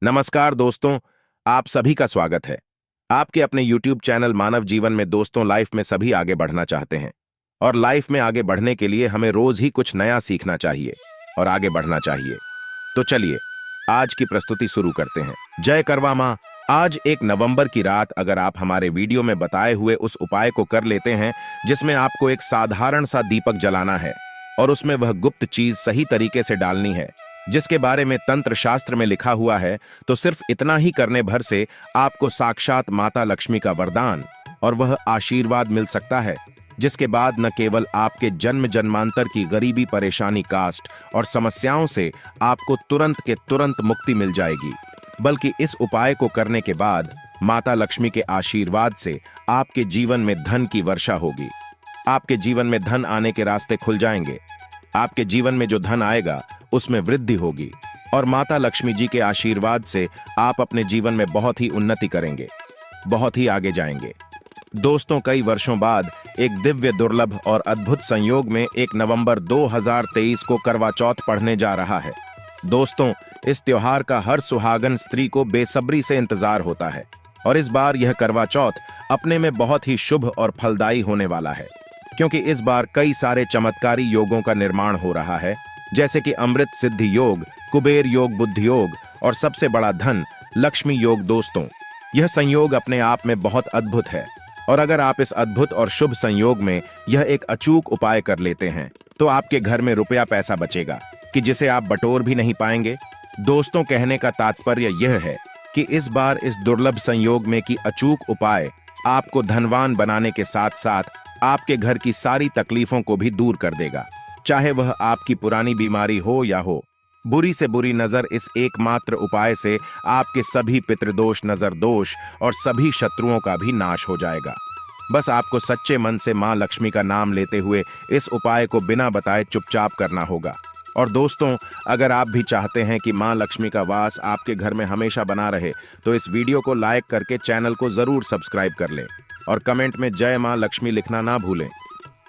नमस्कार दोस्तों, आप सभी का स्वागत है। आपके अपने YouTube चैनल मानव जीवन में दोस्तों, लाइफ में सभी आगे बढ़ना चाहते हैं और लाइफ में आगे बढ़ने के लिए हमें रोज ही कुछ नया सीखना चाहिए और आगे बढ़ना चाहिए। तो चलिए आज की प्रस्तुति शुरू करते हैं। जय करवा माँ। आज 1 नवंबर की रात अगर आप हमारे वीडियो में बताए हुए उस उपाय को कर लेते हैं जिसमें आपको एक साधारण सा दीपक जलाना है और उसमें वह गुप्त चीज सही तरीके से डालनी है जिसके बारे में तंत्र शास्त्र में लिखा हुआ है, तो सिर्फ इतना ही करने भर से आपको साक्षात माता लक्ष्मी का वरदान और वह आशीर्वाद मिल सकता है जिसके बाद न केवल आपके जन्म जन्मांतर की गरीबी, परेशानी, कास्ट और समस्याओं से आपको तुरंत के तुरंत मुक्ति मिल जाएगी, बल्कि इस उपाय को करने के बाद माता लक्ष्मी के आशीर्वाद से आपके जीवन में धन की वर्षा होगी। आपके जीवन में धन आने के रास्ते खुल जाएंगे। आपके जीवन में जो धन आएगा उसमें वृद्धि होगी और माता लक्ष्मी जी के आशीर्वाद से आप अपने जीवन में बहुत ही उन्नति करेंगे, बहुत ही आगे जाएंगे। दोस्तों, कई वर्षों बाद एक दिव्य, दुर्लभ और अद्भुत संयोग में 1 नवंबर 2023 को करवा चौथ पड़ने जा रहा है। दोस्तों, इस त्योहार का हर सुहागन स्त्री को बेसब्री से इंतजार होता है और इस बार यह करवा चौथ अपने में बहुत ही शुभ और फलदायी होने वाला है, क्योंकि इस बार कई सारे चमत्कारी योगों का निर्माण हो रहा है, जैसे कि अमृत सिद्धि योग, कुबेर योग, बुद्धि योग और सबसे बड़ा धन लक्ष्मी योग। दोस्तों, यह संयोग अपने आप में बहुत अद्भुत है और अगर आप इस अद्भुत और शुभ संयोग में यह एक अचूक उपाय कर लेते हैं तो आपके घर में रुपया पैसा बचेगा कि जिसे आप बटोर भी नहीं पाएंगे। दोस्तों, कहने का तात्पर्य यह है कि इस बार इस दुर्लभ संयोग में की अचूक उपाय आपको धनवान बनाने के साथ साथ आपके घर की सारी तकलीफों को भी दूर कर देगा, चाहे वह आपकी पुरानी बीमारी हो या हो। बुरी से बुरी नजर इस एकमात्र उपाय से आपके सभी पितृदोष, नजर दोष और सभी शत्रुओं का भी नाश हो जाएगा। बस आपको सच्चे मन से मां लक्ष्मी का नाम लेते हुए इस उपाय को बिना बताए चुपचाप करना होगा। और दोस्तों, अगर आप भी चाहते हैं कि मां लक्ष्मी का वास आपके घर में हमेशा बना रहे तो इस वीडियो को लाइक करके चैनल को जरूर सब्सक्राइब कर लें और कमेंट में जय मां लक्ष्मी लिखना ना भूलें।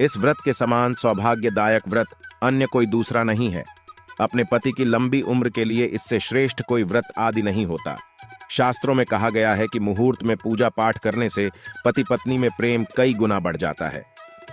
इस व्रत के समान सौभाग्यदायक व्रत अन्य कोई दूसरा नहीं है। अपने पति की लंबी उम्र के लिए इससे श्रेष्ठ कोई व्रत आदि नहीं होता। शास्त्रों में कहा गया है कि मुहूर्त में पूजा पाठ करने से पति पत्नी में प्रेम कई गुना बढ़ जाता है।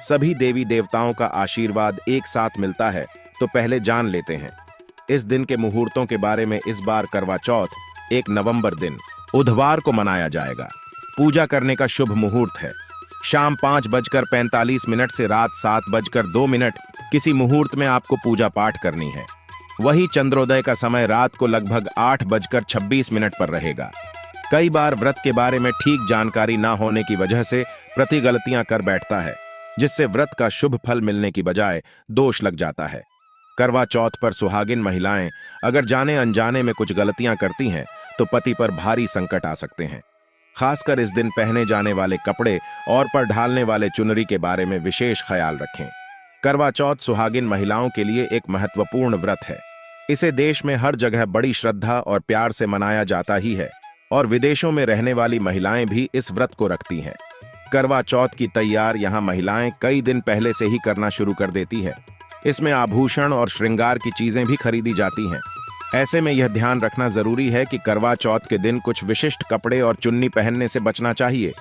सभी देवी देवताओं का आशीर्वाद एक साथ मिलता है, तो पहले जान लेते हैं इस दिन के मुहूर्तों के बारे में। इस बार करवा चौथ 1 नवंबर दिन बुधवार को मनाया जाएगा। पूजा करने का शुभ मुहूर्त है शाम 5:45 से रात 7:02। किसी मुहूर्त में आपको पूजा पाठ करनी है। वही चंद्रोदय का समय रात को लगभग 8:26 पर रहेगा। कई बार व्रत के बारे में ठीक जानकारी ना होने की वजह से प्रति गलतियां कर बैठता है, जिससे व्रत का शुभ फल मिलने की बजाय दोष लग जाता है। करवा चौथ पर सुहागिन महिलाएं अगर जाने अनजाने में कुछ गलतियां करती हैं तो पति पर भारी संकट आ सकते हैं। खासकर इस दिन पहने जाने वाले कपड़े और पर ढालने वाले चुनरी के बारे में विशेष ख्याल रखें। करवा चौथ सुहागिन महिलाओं के लिए एक महत्वपूर्ण व्रत है। इसे देश में हर जगह बड़ी श्रद्धा और प्यार से मनाया जाता ही है और विदेशों में रहने वाली महिलाएं भी इस व्रत को रखती हैं। करवा चौथ की तैयार यहाँ महिलाएं कई दिन पहले से ही करना शुरू कर देती है। इसमें आभूषण और श्रृंगार की चीजें भी खरीदी जाती हैं। ऐसे में यह ध्यान रखना जरूरी है कि करवा चौथ के दिन कुछ विशिष्ट कपड़े और चुन्नी पहनने से बचना चाहिए,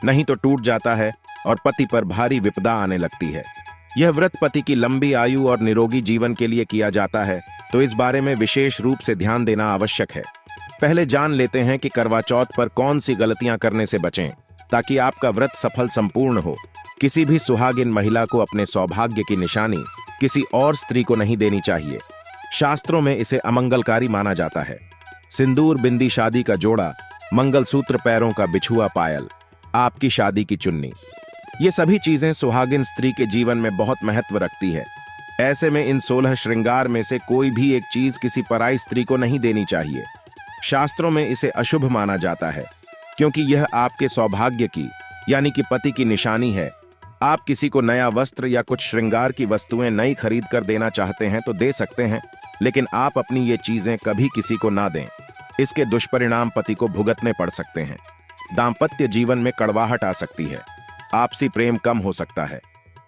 नहीं तो टूट जाता है और पति पर भारी विपदा आने लगती है। यह व्रत पति की लंबी आयु और निरोगी जीवन के लिए किया जाता है, तो इस बारे में विशेष रूप से ध्यान देना आवश्यक है। पहले जान लेते हैं कि करवा चौथ पर कौन सी गलतियां करने से बचें ताकि आपका व्रत सफल संपूर्ण हो। किसी भी सुहागिन महिला को अपने सौभाग्य की निशानी किसी और स्त्री को नहीं देनी चाहिए। शास्त्रों में इसे अमंगलकारी माना जाता है। सिंदूर, बिंदी, शादी का जोड़ा, मंगलसूत्र, पैरों का बिछुआ, पायल, आपकी शादी की चुन्नी, ये सभी चीजें सुहागिन स्त्री के जीवन में बहुत महत्व रखती है। ऐसे में इन 16 श्रृंगार में से कोई भी एक चीज किसी पराई स्त्री को नहीं देनी चाहिए। शास्त्रों में इसे अशुभ माना जाता है क्योंकि यह आपके सौभाग्य की यानी कि पति की निशानी है। आप किसी को नया वस्त्र या कुछ श्रृंगार की वस्तुएं नई खरीद कर देना चाहते हैं तो दे सकते हैं, लेकिन आप अपनी ये चीजें कभी किसी को ना दें। इसके दुष्परिणाम पति को भुगतने पड़ सकते हैं। दाम्पत्य जीवन में कड़वाहट आ सकती है। आपसी प्रेम कम हो सकता है।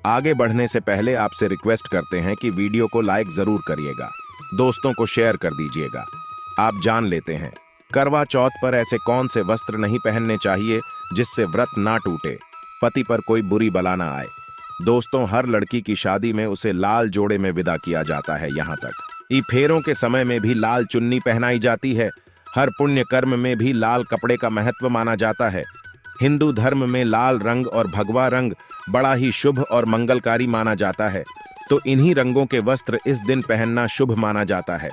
आगे बढ़ने से पहले आपसे रिक्वेस्ट करते हैं कि वीडियो को लाइक जरूर करिएगा, दोस्तों को शेयर कर दीजिएगा। आप जान लेते हैं करवा चौथ पर ऐसे कौन से वस्त्र नहीं पहनने चाहिए जिससे व्रत ना टूटे, पति पर कोई बुरी बला ना आए। दोस्तों, हर लड़की की शादी में उसे लाल जोड़े में विदा किया जाता है। यहाँ तक कि फेरों के समय में भी लाल चुन्नी पहनाई जाती है। हर पुण्य कर्म में भी लाल कपड़े का महत्व माना जाता है। हिंदू धर्म में लाल रंग और भगवा रंग बड़ा ही शुभ और मंगलकारी माना जाता है, तो इन्हीं रंगों के वस्त्र इस दिन पहनना शुभ माना जाता है।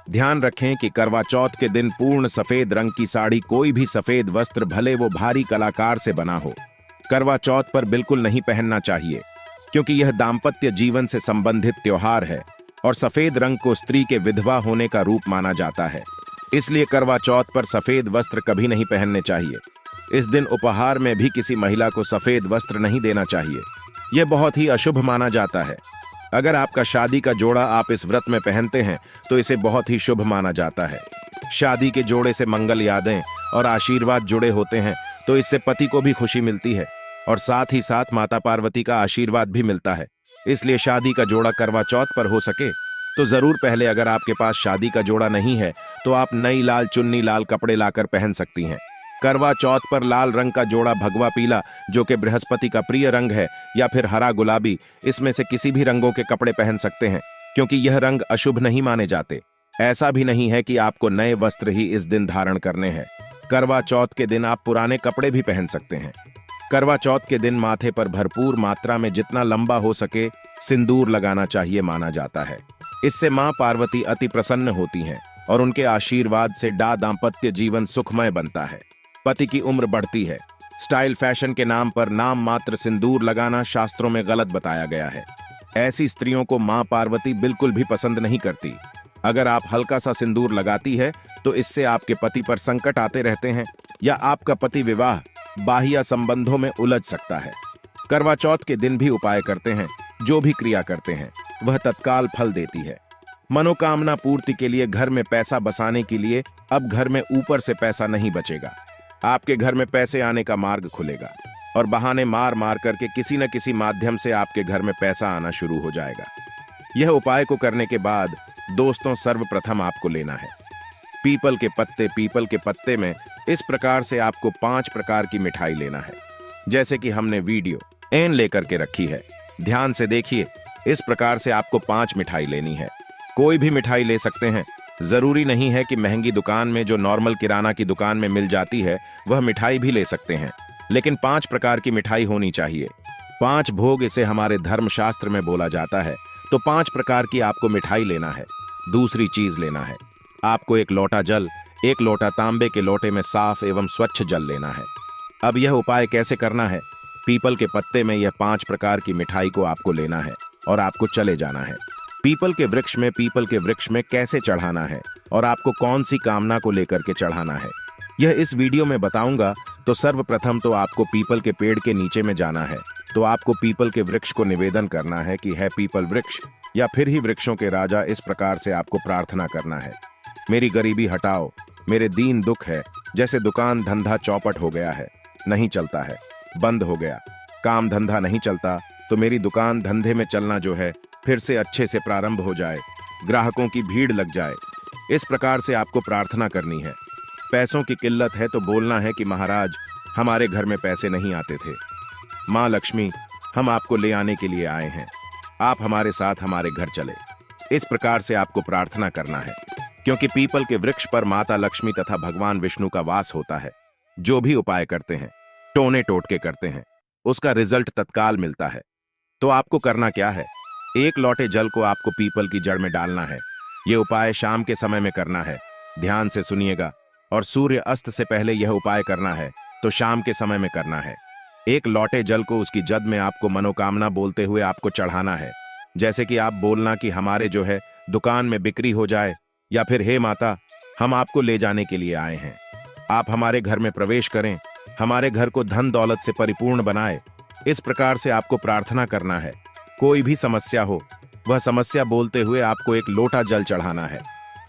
ध्यान रखें कि करवा चौथ के दिन पूर्ण सफेद रंग की साड़ी, कोई भी सफेद वस्त्र, भले वो भारी कलाकार से बना हो, करवा चौथ पर बिल्कुल नहीं पहनना चाहिए, क्योंकि यह दाम्पत्य जीवन से संबंधित त्योहार है और सफेद रंग को स्त्री के विधवा होने का रूप माना जाता है। इसलिए करवा चौथ पर सफेद वस्त्र कभी नहीं पहनने चाहिए। इस दिन उपहार में भी किसी महिला को सफेद वस्त्र नहीं देना चाहिए, यह बहुत ही अशुभ माना जाता है। अगर आपका शादी का जोड़ा आप इस व्रत में पहनते हैं तो इसे बहुत ही शुभ माना जाता है। शादी के जोड़े से मंगल यादें और आशीर्वाद जुड़े होते हैं, तो इससे पति को भी खुशी मिलती है और साथ ही साथ माता पार्वती का आशीर्वाद भी मिलता है। इसलिए शादी का जोड़ा करवा चौथ पर हो सके तो जरूर पहले। अगर आपके पास शादी का जोड़ा नहीं है तो आप नई लाल चुन्नी, लाल कपड़े लाकर पहन सकती हैं। करवा चौथ पर लाल रंग का जोड़ा, भगवा पीला जो कि बृहस्पति का प्रिय रंग है, या फिर हरा गुलाबी, इसमें से किसी भी रंगों के कपड़े पहन सकते हैं, क्योंकि यह रंग अशुभ नहीं माने जाते। ऐसा भी नहीं है कि आपको नए वस्त्र ही इस दिन धारण करने हैं। करवा चौथ के दिन आप पुराने कपड़े भी पहन सकते हैं। करवा चौथ के दिन माथे पर भरपूर मात्रा में जितना लंबा हो सके सिंदूर लगाना चाहिए माना जाता है। इससे मां पार्वती अति प्रसन्न होती हैं और उनके आशीर्वाद से दाम्पत्य जीवन सुखमय बनता है। पति की उम्र बढ़ती है। स्टाइल फैशन के नाम पर नाम मात्र सिंदूर लगाना शास्त्रों में गलत बताया गया है। ऐसी स्त्रियों को मां पार्वती बिल्कुल भी पसंद नहीं करती। अगर आप हल्का सा सिंदूर लगाती है तो इससे आपके पति पर संकट आते रहते हैं या आपका पति विवाह बाह्य संबंधों में उलझ सकता है। करवा चौथ के दिन भी उपाय करते हैं, जो भी क्रिया करते हैं वह तत्काल फल देती है। मनोकामना पूर्ति के लिए घर में पैसा बसाने के लिए अब घर में ऊपर से पैसा नहीं बचेगा। आपके घर में पैसे आने का मार्ग खुलेगा और बहाने मार मार करके किसी न किसी माध्यम से आपके घर में पैसा आना शुरू हो जाएगा। यह उपाय को करने के बाद दोस्तों, सर्वप्रथम आपको लेना है पीपल के पत्ते। पीपल के पत्ते में इस प्रकार से आपको 5 प्रकार की मिठाई लेना है, जैसे कि हमने वीडियो एन लेकर के रखी है। ध्यान से देखिए, इस प्रकार से आपको 5 मिठाई लेनी है। कोई भी मिठाई ले सकते हैं, जरूरी नहीं है कि महंगी दुकान में जो नॉर्मल किराना की दुकान में मिल जाती है वह मिठाई भी ले सकते हैं, लेकिन 5 प्रकार की मिठाई होनी चाहिए। 5 भोग इसे हमारे धर्मशास्त्र में बोला जाता है, तो 5 प्रकार की आपको मिठाई लेना है। दूसरी चीज लेना है आपको 1 लोटा जल। 1 लोटा तांबे के लोटे में साफ एवं स्वच्छ जल लेना है। अब यह उपाय कैसे करना है? पीपल के पत्ते में यह 5 प्रकार की मिठाई को आपको लेना है और आपको चले जाना है। पीपल के वृक्ष में कैसे चढ़ाना है और आपको कौन सी कामना को लेकर के चढ़ाना है, यह इस वीडियो में बताऊंगा। तो सर्वप्रथम तो आपको पीपल के पेड़ के नीचे में जाना है। तो आपको पीपल के वृक्ष को निवेदन करना है कि है पीपल वृक्ष या फिर ही वृक्षों के राजा, इस प्रकार से आपको प्रार्थना करना है। मेरी गरीबी हटाओ, मेरे दीन दुख है। जैसे दुकान धंधा चौपट हो गया है, नहीं चलता है, बंद हो गया, काम धंधा नहीं चलता, तो मेरी दुकान धंधे में चलना जो है फिर से अच्छे से प्रारंभ हो जाए, ग्राहकों की भीड़ लग जाए। इस प्रकार से आपको प्रार्थना करनी है। पैसों की किल्लत है तो बोलना है कि महाराज, हमारे घर में पैसे नहीं आते थे, माँ लक्ष्मी हम आपको ले आने के लिए आए हैं, आप हमारे साथ हमारे घर चले। इस प्रकार से आपको प्रार्थना करना है, क्योंकि पीपल के वृक्ष पर माता लक्ष्मी तथा भगवान विष्णु का वास होता है। जो भी उपाय करते हैं, टोने टोटके करते हैं, उसका रिजल्ट तत्काल मिलता है। तो आपको करना क्या है? 1 लोटे जल को आपको पीपल की जड़ में डालना है। यह उपाय शाम के समय में करना है, ध्यान से सुनिएगा। और सूर्य अस्त से पहले यह उपाय करना है, तो शाम के समय में करना है। 1 लोटे जल को उसकी जद में आपको मनोकामना बोलते हुए आपको चढ़ाना है। जैसे कि आप बोलना कि हमारे जो है दुकान में बिक्री हो जाए, या फिर हे माता, हम आपको ले जाने के लिए आए हैं, आप हमारे घर में प्रवेश करें, हमारे घर को धन दौलत से परिपूर्ण बनाए। इस प्रकार से आपको प्रार्थना करना है। कोई भी समस्या हो, वह समस्या बोलते हुए आपको 1 लोटा जल चढ़ाना है।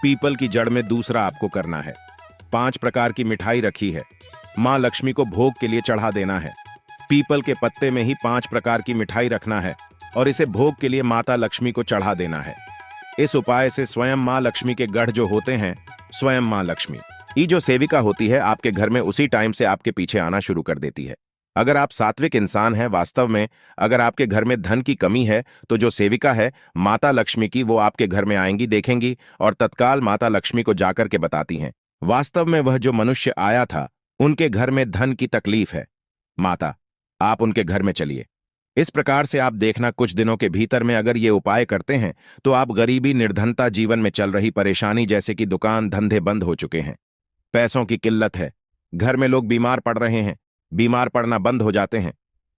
पीपल की जड़ में दूसरा आपको करना है। 5 प्रकार की मिठाई रखी है, माँ लक्ष्मी को भोग के लिए चढ़ा देना है। पीपल के पत्ते में ही 5 प्रकार की मिठाई रखना है और इसे भोग के लिए माता लक्ष्मी को चढ़ा देना है। इस उपाय से स्वयं माँ लक्ष्मी के गढ़ जो होते हैं, स्वयं माँ लक्ष्मी ये जो सेविका होती है आपके घर में उसी टाइम से आपके पीछे आना शुरू कर देती है। अगर आप सात्विक इंसान हैं, वास्तव में अगर आपके घर में धन की कमी है तो जो सेविका है माता लक्ष्मी की, वो आपके घर में आएंगी, देखेंगी और तत्काल माता लक्ष्मी को जाकर के बताती हैं वास्तव में वह जो मनुष्य आया था उनके घर में धन की तकलीफ है। माता, आप उनके घर में चलिए। इस प्रकार से आप देखना कुछ दिनों के भीतर में अगर ये उपाय करते हैं तो आप गरीबी, निर्धनता, जीवन में चल रही परेशानी जैसे कि दुकान धंधे बंद हो चुके हैं, पैसों की किल्लत है, घर में लोग बीमार पड़ रहे हैं, बीमार पड़ना बंद हो जाते हैं,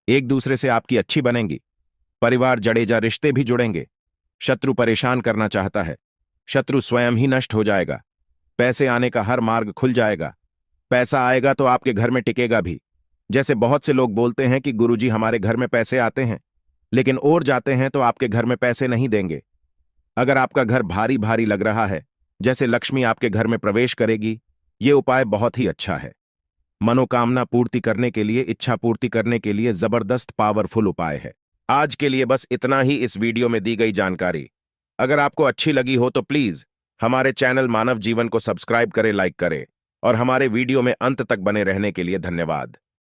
एक दूसरे से आपकी अच्छी बनेंगी, परिवार जड़ेजा रिश्ते भी जुड़ेंगे, शत्रु परेशान करना चाहता है, शत्रु स्वयं ही नष्ट हो जाएगा, पैसे आने का हर मार्ग खुल जाएगा, पैसा आएगा तो आपके घर में टिकेगा भी। जैसे बहुत से लोग बोलते हैं कि गुरुजी हमारे घर में पैसे आते हैं, लेकिन और जाते हैं तो आपके घर में पैसे नहीं देंगे। अगर आपका घर भारी भारी लग रहा है, जैसे लक्ष्मी आपके घर में प्रवेश करेगी, ये उपाय बहुत ही अच्छा है। मनोकामना पूर्ति करने के लिए, इच्छा पूर्ति करने के लिए जबरदस्त पावरफुल उपाय है। आज के लिए बस इतना ही इस वीडियो में दी गई जानकारी। अगर आपको अच्छी लगी हो तो प्लीज हमारे चैनल मानव जीवन को सब्सक्राइब करें, लाइक करें और हमारे वीडियो में अंत तक बने रहने के लिए धन्यवाद।